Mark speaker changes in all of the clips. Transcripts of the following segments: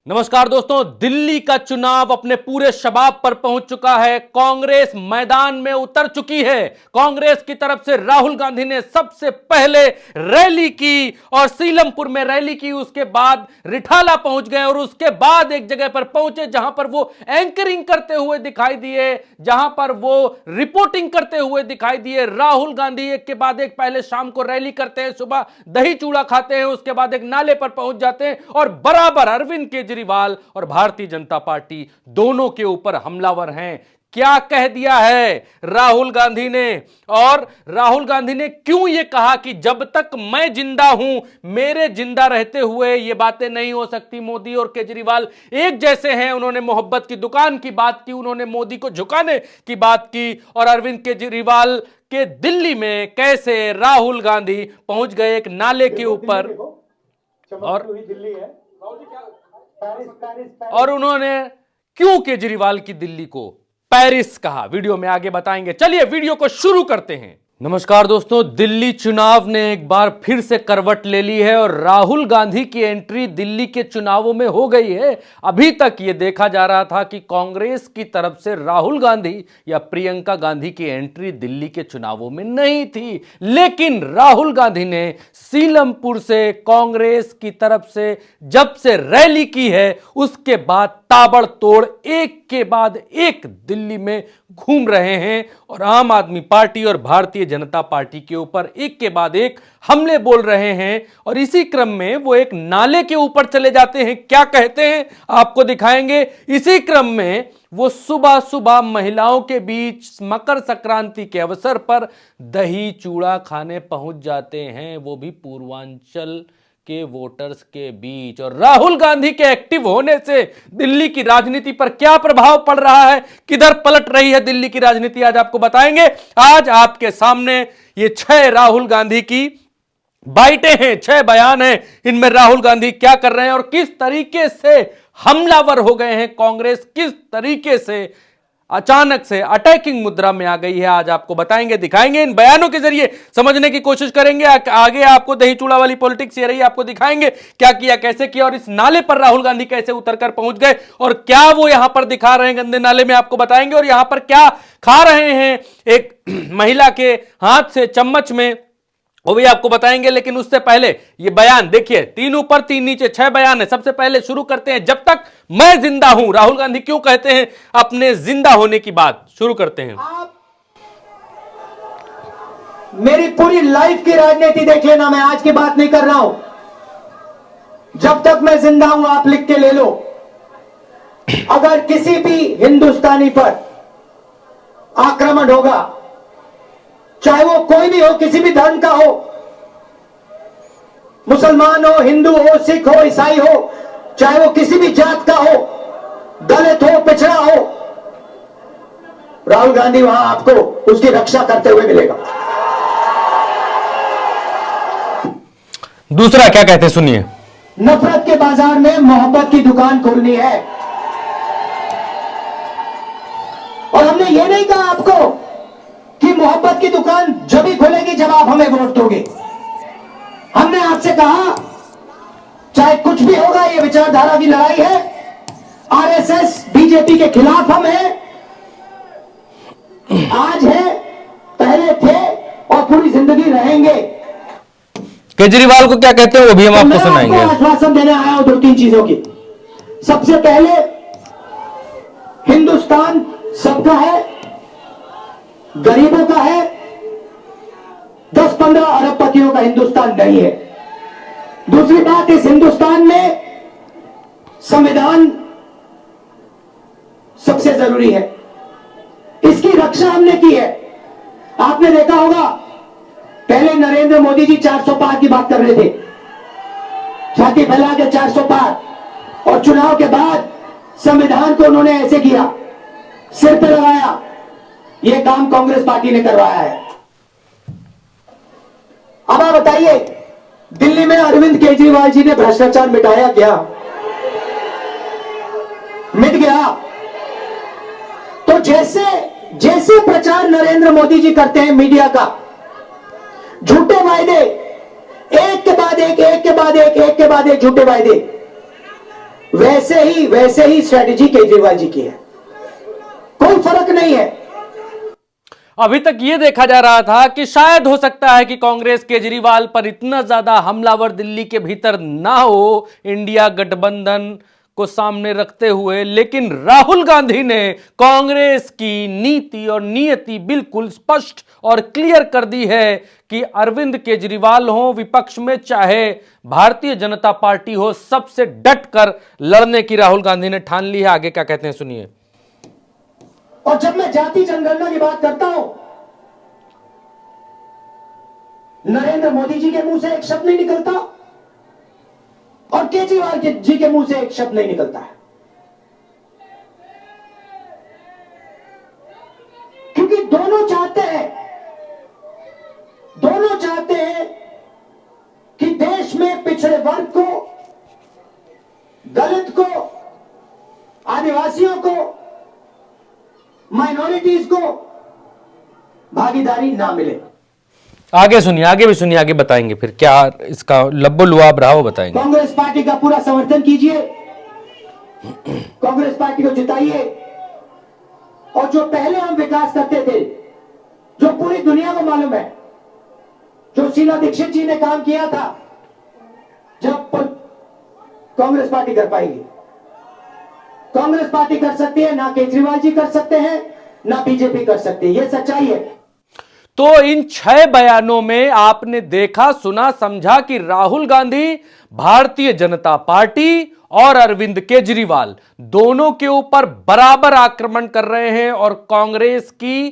Speaker 1: नमस्कार दोस्तों, दिल्ली का चुनाव अपने पूरे शबाब पर पहुंच चुका है। कांग्रेस मैदान में उतर चुकी है। कांग्रेस की तरफ से राहुल गांधी ने सबसे पहले रैली की और सीलमपुर में रैली की, उसके बाद रिठाला पहुंच गए और उसके बाद एक जगह पर पहुंचे जहां पर वो एंकरिंग करते हुए दिखाई दिए, जहां पर वो रिपोर्टिंग करते हुए दिखाई दिए। राहुल गांधी एक के बाद एक पहले शाम को रैली करते हैं, सुबह दही चूड़ा खाते हैं, उसके बाद एक नाले पर पहुंच जाते हैं और बराबर अरविंद केजरीवाल और भारतीय जनता पार्टी दोनों के ऊपर हमलावर हैं। क्या कह दिया है राहुल गांधी ने, और राहुल गांधी ने क्यों यह कहा कि जब तक मैं जिंदा हूं, मेरे जिंदा रहते हुए यह बातें नहीं हो सकती। मोदी और केजरीवाल एक जैसे हैं। उन्होंने मोहब्बत की दुकान की बात की, उन्होंने मोदी को झुकाने की बात की, और अरविंद केजरीवाल के दिल्ली में कैसे राहुल गांधी पहुंच गए एक नाले के ऊपर, और उन्होंने क्यों केजरीवाल की दिल्ली को पेरिस कहा, वीडियो में आगे बताएंगे। चलिए वीडियो को शुरू करते हैं। नमस्कार दोस्तों, दिल्ली चुनाव ने एक बार फिर से करवट ले ली है और राहुल गांधी की एंट्री दिल्ली के चुनावों में हो गई है। अभी तक यह देखा जा रहा था कि कांग्रेस की तरफ से राहुल गांधी या प्रियंका गांधी की एंट्री दिल्ली के चुनावों में नहीं थी, लेकिन राहुल गांधी ने सीलमपुर से कांग्रेस की तरफ से जब से रैली की है, उसके बाद ताबड़तोड़ एक के बाद एक दिल्ली में घूम रहे हैं और आम आदमी पार्टी और भारतीय जनता पार्टी के ऊपर एक के बाद एक हमले बोल रहे हैं। और इसी क्रम में वो एक नाले के ऊपर चले जाते हैं। क्या कहते हैं आपको दिखाएंगे। इसी क्रम में वो सुबह सुबह महिलाओं के बीच मकर संक्रांति के अवसर पर दही चूड़ा खाने पहुंच जाते हैं, वो भी पूर्वांचल के वोटर्स के बीच। और राहुल गांधी के एक्टिव होने से दिल्ली की राजनीति पर क्या प्रभाव पड़ रहा है, किधर पलट रही है दिल्ली की राजनीति, आज आपको बताएंगे। आज आपके सामने ये 6 राहुल गांधी की बाइटें हैं, 6 बयान हैं। इनमें राहुल गांधी क्या कर रहे हैं और किस तरीके से हमलावर हो गए हैं कांग्रेस, किस तरीके से अचानक से अटैकिंग मुद्रा में आ गई है, आज आपको बताएंगे, दिखाएंगे। इन बयानों के जरिए समझने की कोशिश करेंगे। आगे आपको दही चूड़ा वाली पॉलिटिक्स ये रही, आपको दिखाएंगे क्या किया, कैसे किया, और इस नाले पर राहुल गांधी कैसे उतरकर पहुंच गए और क्या वो यहां पर दिखा रहे हैं गंदे नाले में, आपको बताएंगे। और यहां पर क्या खा रहे हैं एक महिला के हाथ से चम्मच में, वो भी आपको बताएंगे। लेकिन उससे पहले ये बयान देखिए, 3 ऊपर 3 नीचे 6 बयान है। सबसे पहले शुरू करते हैं, जब तक मैं जिंदा हूं। राहुल गांधी क्यों कहते हैं अपने जिंदा होने की बात, शुरू करते हैं।
Speaker 2: आप मेरी पूरी लाइफ की राजनीति देख लेना, मैं आज की बात नहीं कर रहा हूं। जब तक मैं जिंदा हूं, आप लिख के ले लो। अगर किसी भी हिंदुस्तानी पर आक्रमण होगा, चाहे वो कोई भी हो, किसी भी धर्म का हो, मुसलमान हो, हिंदू हो, सिख हो, ईसाई हो, चाहे वो किसी भी जात का हो, दलित हो, पिछड़ा हो, राहुल गांधी वहां आपको उसकी रक्षा करते हुए मिलेगा।
Speaker 1: दूसरा क्या कहते हैं, सुनिए।
Speaker 2: नफरत के बाजार में मोहब्बत की दुकान खोलनी है। और हमने ये नहीं कहा आपको कि मोहब्बत की दुकान जब ही खुलेगी जब आप हमें वोट दोगे। हमने आपसे कहा चाहे कुछ भी होगा, ये विचारधारा की लड़ाई है। आरएसएस बीजेपी के खिलाफ हम हैं, आज है, पहले थे और पूरी जिंदगी रहेंगे।
Speaker 1: केजरीवाल को क्या कहते हैं वो भी हम आपको सुनाएंगे।
Speaker 2: आश्वासन देने आया हूं 2-3 चीजों की। सबसे पहले, हिंदुस्तान सबका है, गरीबों का है, 10-15 अरबपतियों का हिंदुस्तान नहीं है। दूसरी बात, इस हिंदुस्तान में संविधान सबसे जरूरी है, इसकी रक्षा हमने की है। आपने देखा होगा, पहले नरेंद्र मोदी जी 400 पार की बात कर रहे थे, छाती फैला के 400 पार, और चुनाव के बाद संविधान को उन्होंने ऐसे किया, सिर पर लगाया। यह काम कांग्रेस पार्टी ने करवाया है। अब आप बताइए, दिल्ली में अरविंद केजरीवाल जी ने भ्रष्टाचार मिटाया क्या? मिट गया। तो जैसे जैसे प्रचार नरेंद्र मोदी जी करते हैं मीडिया का, झूठे वायदे, एक के बाद एक, एक के बाद एक, एक के बाद एक झूठे वायदे, वैसे ही स्ट्रेटेजी केजरीवाल जी की है, कोई फर्क नहीं है।
Speaker 1: अभी तक यह देखा जा रहा था कि शायद हो सकता है कि कांग्रेस केजरीवाल पर इतना ज्यादा हमलावर दिल्ली के भीतर ना हो इंडिया गठबंधन को सामने रखते हुए, लेकिन राहुल गांधी ने कांग्रेस की नीति और नियति बिल्कुल स्पष्ट और क्लियर कर दी है कि अरविंद केजरीवाल हो विपक्ष में, चाहे भारतीय जनता पार्टी हो, सबसे डटकर लड़ने की राहुल गांधी ने ठान ली है। आगे क्या कहते हैं सुनिए।
Speaker 2: और जब मैं जाति जनगणना की बात करता हूं, नरेंद्र मोदी जी के मुंह से एक शब्द नहीं निकलता और केजरीवाल जी के मुंह से एक शब्द नहीं निकलता है, क्योंकि दोनों चाहते हैं कि देश में पिछड़े वर्ग को, दलित को, आदिवासियों को, माइनॉरिटीज को भागीदारी ना मिले।
Speaker 1: आगे सुनिए, आगे भी सुनिए, आगे बताएंगे फिर क्या इसका लब्बो लुआब रहा वो बताएंगे।
Speaker 2: कांग्रेस पार्टी का पूरा समर्थन कीजिए, कांग्रेस पार्टी को जिताइए, और जो पहले हम विकास करते थे, जो पूरी दुनिया को मालूम है, जो शीला दीक्षित जी ने काम किया था, जब कांग्रेस पार्टी कर पाएगी। कांग्रेस पार्टी कर सकती है, ना केजरीवाल जी कर सकते हैं, ना बीजेपी कर सकती है, यह सच्चाई है।
Speaker 1: तो इन 6 बयानों में आपने देखा, सुना, समझा कि राहुल गांधी भारतीय जनता पार्टी और अरविंद केजरीवाल दोनों के ऊपर बराबर आक्रमण कर रहे हैं और कांग्रेस की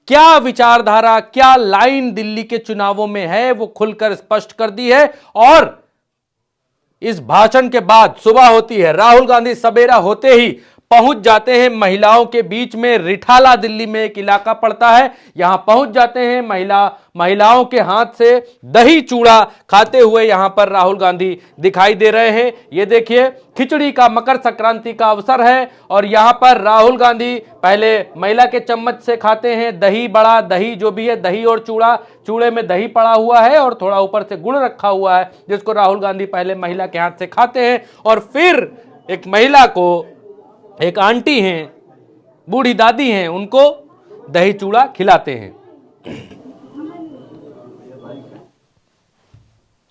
Speaker 1: क्या विचारधारा, क्या लाइन दिल्ली के चुनावों में है वो खुलकर स्पष्ट कर दी है। और इस भाषण के बाद सुबह होती है, राहुल गांधी सवेरा होते ही पहुंच जाते हैं महिलाओं के बीच में। रिठाला दिल्ली में एक इलाका पड़ता है, यहां पहुंच जाते हैं। महिलाओं के हाथ से दही चूड़ा खाते हुए यहां पर राहुल गांधी दिखाई दे रहे हैं। ये देखिए, खिचड़ी का मकर संक्रांति का अवसर है और यहां पर राहुल गांधी पहले महिला के चम्मच से खाते हैं दही बड़ा, दही जो भी है, दही और चूड़ा, चूड़े में दही पड़ा हुआ है और थोड़ा ऊपर से गुड़ रखा हुआ है, जिसको राहुल गांधी पहले महिला के हाथ से खाते हैं और फिर एक महिला को, एक आंटी हैं, बूढ़ी दादी हैं, उनको दही चूड़ा खिलाते हैं।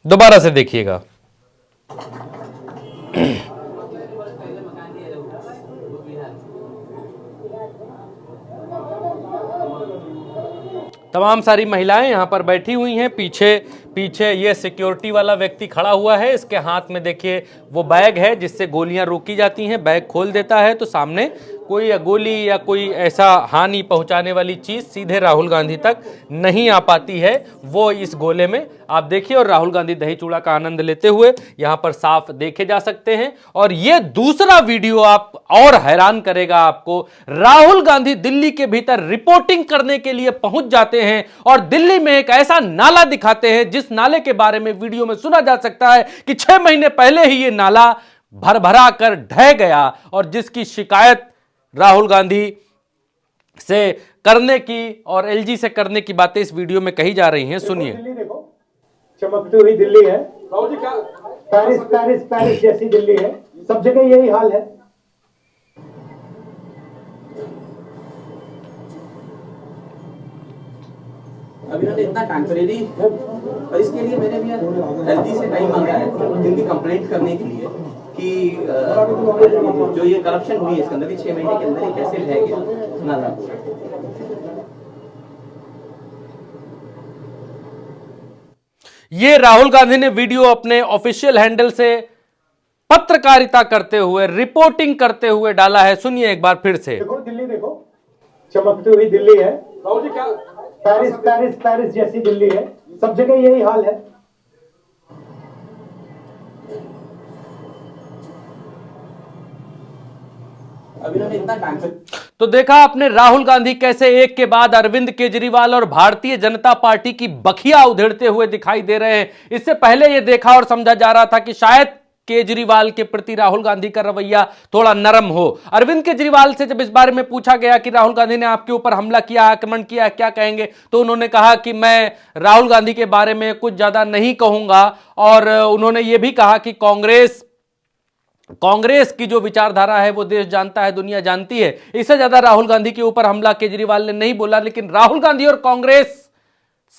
Speaker 1: दोबारा से देखिएगा। तमाम सारी महिलाएं यहां पर बैठी हुई हैं। पीछे ये सिक्योरिटी वाला व्यक्ति खड़ा हुआ है, इसके हाथ में देखिए वो बैग है जिससे गोलियां रोकी जाती हैं। बैग खोल देता है तो सामने कोई गोली या कोई ऐसा हानि पहुंचाने वाली चीज सीधे राहुल गांधी तक नहीं आ पाती है, वो इस गोले में आप देखिए। और राहुल गांधी दही चूड़ा का आनंद लेते हुए यहां पर साफ देखे जा सकते हैं। और ये दूसरा वीडियो आप और हैरान करेगा आपको। राहुल गांधी दिल्ली के भीतर रिपोर्टिंग करने के लिए पहुंच जाते हैं और दिल्ली में एक ऐसा नाला दिखाते हैं जिस नाले के बारे में वीडियो में सुना जा सकता है कि 6 महीने पहले ही ये नाला भरभरा कर ढह गया और जिसकी शिकायत राहुल गांधी से करने की और एलजी से करने की बातें इस वीडियो में कही जा रही हैं। सुनिए।
Speaker 2: दिल्ली देखो, चमकती हुई दिल्ली है। पेरिस पेरिस पेरिस जैसी दिल्ली है, सब जगह यही हाल है।
Speaker 3: अभी उन्होंने इतना टेम्परेरी और इसके लिए मैंने भी एलजी से टाइम मांगा है इनकी कंप्लेंट करने के लिए कि जो ये करप्शन हुई है इसके अंदर 6 महीने के अंदर ये कैसे रह गया नाला।
Speaker 1: ये राहुल गांधी ने वीडियो अपने ऑफिशियल हैंडल से पत्रकारिता करते हुए, रिपोर्टिंग करते हुए डाला है। सुनिए एक बार फिर से।
Speaker 2: देखो दिल्ली देखो, चमकती हुई दिल्ली है। पेरिस पेरिस पेरिस जैसी दिल्ली है, सब जगह यही हाल है।
Speaker 3: अभी उन्होंने इतना टेम्परेरी
Speaker 1: तो देखा आपने राहुल गांधी कैसे एक के बाद अरविंद केजरीवाल और भारतीय जनता पार्टी की बखिया उधेड़ते हुए दिखाई दे रहे हैं। इससे पहले यह देखा और समझा जा रहा था कि शायद केजरीवाल के प्रति राहुल गांधी का रवैया थोड़ा नरम हो। अरविंद केजरीवाल से जब इस बारे में पूछा गया कि राहुल गांधी ने आपके ऊपर हमला किया, आक्रमण किया, क्या कहेंगे, तो उन्होंने कहा कि मैं राहुल गांधी के बारे में कुछ ज्यादा नहीं कहूंगा। और उन्होंने यह भी कहा कि कांग्रेस कांग्रेस की जो विचारधारा है वो देश जानता है, दुनिया जानती है। इससे ज्यादा राहुल गांधी के ऊपर हमला केजरीवाल ने नहीं बोला, लेकिन राहुल गांधी और कांग्रेस,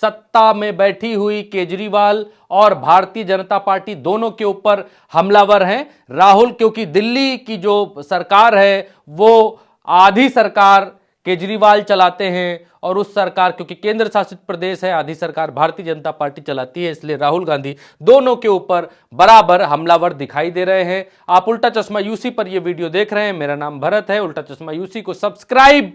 Speaker 1: सत्ता में बैठी हुई केजरीवाल और भारतीय जनता पार्टी दोनों के ऊपर हमलावर हैं। राहुल, क्योंकि दिल्ली की जो सरकार है वो आधी सरकार केजरीवाल चलाते हैं, और उस सरकार, क्योंकि केंद्र शासित प्रदेश है, आधी सरकार भारतीय जनता पार्टी चलाती है, इसलिए राहुल गांधी दोनों के ऊपर बराबर हमलावर दिखाई दे रहे हैं। आप उल्टा चश्मा यूसी पर यह वीडियो देख रहे हैं, मेरा नाम भरत है। उल्टा चश्मा यूसी को सब्सक्राइब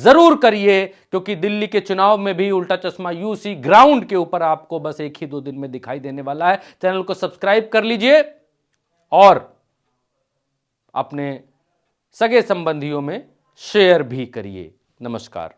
Speaker 1: जरूर करिए, क्योंकि दिल्ली के चुनाव में भी उल्टा चश्मा यूसी ग्राउंड के ऊपर आपको बस 1 ही 2 दिन में दिखाई देने वाला है। चैनल को सब्सक्राइब कर लीजिए और अपने सगे संबंधियों में शेयर भी करिए। नमस्कार।